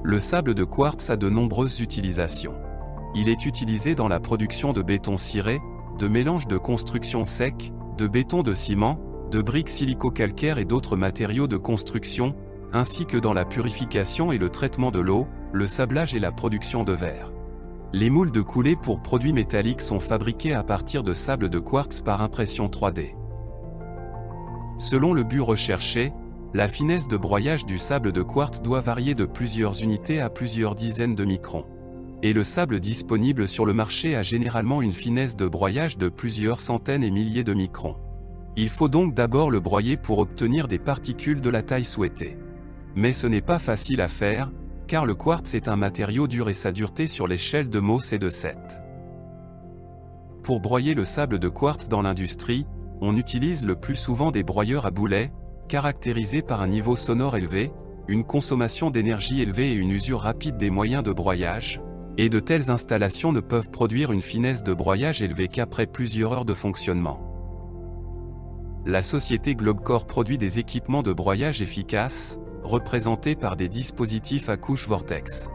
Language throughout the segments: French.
Le sable de quartz a de nombreuses utilisations. Il est utilisé dans la production de béton ciré, de mélanges de construction sec, de béton de ciment, de briques silico-calcaires et d'autres matériaux de construction, ainsi que dans la purification et le traitement de l'eau, le sablage et la production de verre. Les moules de coulée pour produits métalliques sont fabriqués à partir de sable de quartz par impression 3D. Selon le but recherché, la finesse de broyage du sable de quartz doit varier de plusieurs unités à plusieurs dizaines de microns. Et le sable disponible sur le marché a généralement une finesse de broyage de plusieurs centaines et milliers de microns. Il faut donc d'abord le broyer pour obtenir des particules de la taille souhaitée. Mais ce n'est pas facile à faire, car le quartz est un matériau dur et sa dureté sur l'échelle de Mohs est de 7. Pour broyer le sable de quartz dans l'industrie, on utilise le plus souvent des broyeurs à boulets, caractérisés par un niveau sonore élevé, une consommation d'énergie élevée et une usure rapide des moyens de broyage, et de telles installations ne peuvent produire une finesse de broyage élevée qu'après plusieurs heures de fonctionnement. La société Globcore produit des équipements de broyage efficaces, représentés par des dispositifs à couche vortex.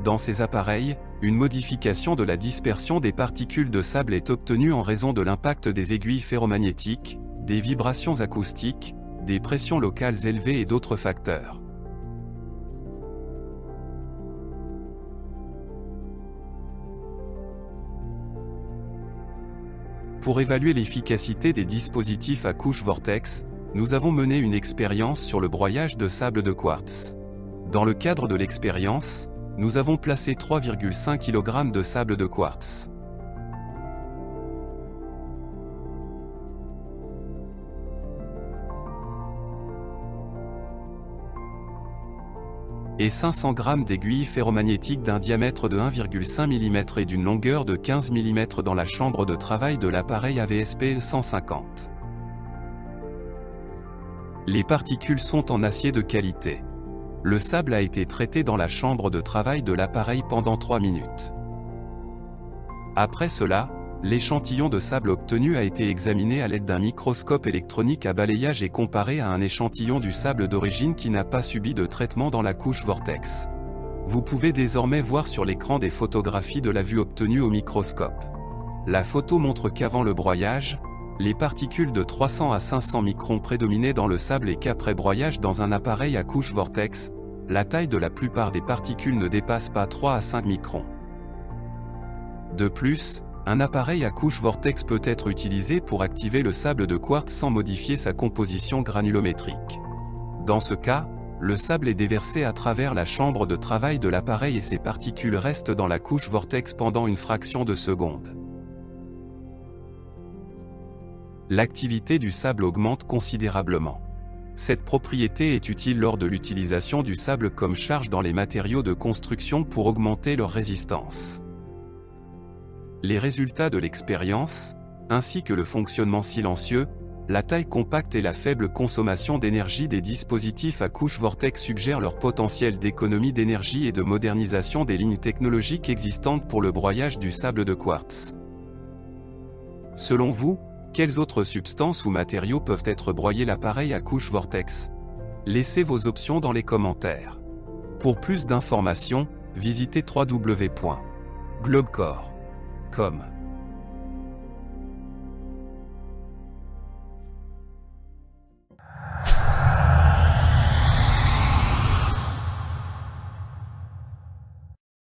Dans ces appareils, une modification de la dispersion des particules de sable est obtenue en raison de l'impact des aiguilles ferromagnétiques, des vibrations acoustiques, des pressions locales élevées et d'autres facteurs. Pour évaluer l'efficacité des dispositifs à couche vortex, nous avons mené une expérience sur le broyage de sable de quartz. Dans le cadre de l'expérience, nous avons placé 3,5 kg de sable de quartz. Et 500 g d'aiguilles ferromagnétiques d'un diamètre de 1,5 mm et d'une longueur de 15 mm dans la chambre de travail de l'appareil AVSP 150. Les particules sont en acier de qualité. Le sable a été traité dans la chambre de travail de l'appareil pendant 3 minutes. Après cela, l'échantillon de sable obtenu a été examiné à l'aide d'un microscope électronique à balayage et comparé à un échantillon du sable d'origine qui n'a pas subi de traitement dans la couche vortex. Vous pouvez désormais voir sur l'écran des photographies de la vue obtenue au microscope. La photo montre qu'avant le broyage, les particules de 300 à 500 microns prédominaient dans le sable et qu'après broyage dans un appareil à couche vortex, la taille de la plupart des particules ne dépasse pas 3 à 5 microns. De plus, un appareil à couche vortex peut être utilisé pour activer le sable de quartz sans modifier sa composition granulométrique. Dans ce cas, le sable est déversé à travers la chambre de travail de l'appareil et ses particules restent dans la couche vortex pendant une fraction de seconde. L'activité du sable augmente considérablement. Cette propriété est utile lors de l'utilisation du sable comme charge dans les matériaux de construction pour augmenter leur résistance. Les résultats de l'expérience, ainsi que le fonctionnement silencieux, la taille compacte et la faible consommation d'énergie des dispositifs à couche vortex suggèrent leur potentiel d'économie d'énergie et de modernisation des lignes technologiques existantes pour le broyage du sable de quartz. Selon vous, quelles autres substances ou matériaux peuvent être broyés l'appareil à couche vortex? Laissez vos options dans les commentaires. Pour plus d'informations, visitez www.globcore.com.